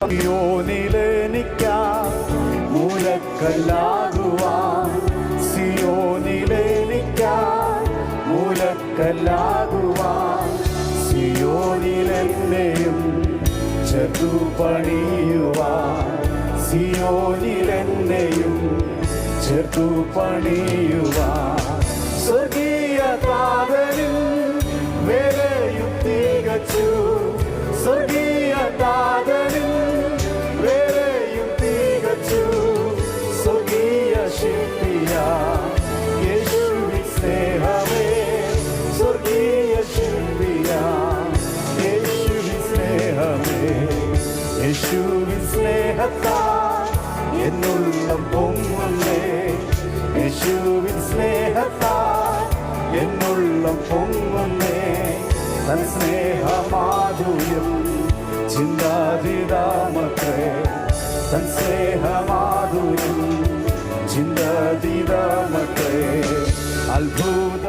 സിയോനിലെനിക്കായി മൂലക്കല്ലാകുവാൻ, സിയോനിലെനിക്കായി മൂലക്കല്ലാകുവാൻ, സിയോനിലെന്നെയും ചേർത്തു പണിയുവാൻ, സിയോനിലെന്നെയും ചേർത്തു പണിയുവാൻ. സ്വർഗീയ താതനിൽ വേലയും തികച്ചു, സ്വർഗീയ താതനിൽ വേലയും തികച്ചു, സ്വർഗീയ ശില്പിയ യേശുവിൻ സ്നേഹമേ, സ്വർഗീയ ശില്പിയ യേശുവിൻ സ്നേഹമേ. യേശുവിൻ സ്നേഹത്താൽ എന്നുള്ളം പൊങ്ങുന്നേ, യേശുവിൻ സ്നേഹത്താൽ എന്നുള്ളം പൊങ്ങുന്നേ. തൻ സ്നേഹമാധുര്യം ചിന്താതീതമത്രേ, തൻ സ്നേഹമാധുര്യം ചിന്താതീതമത്രേ. അത്ഭുത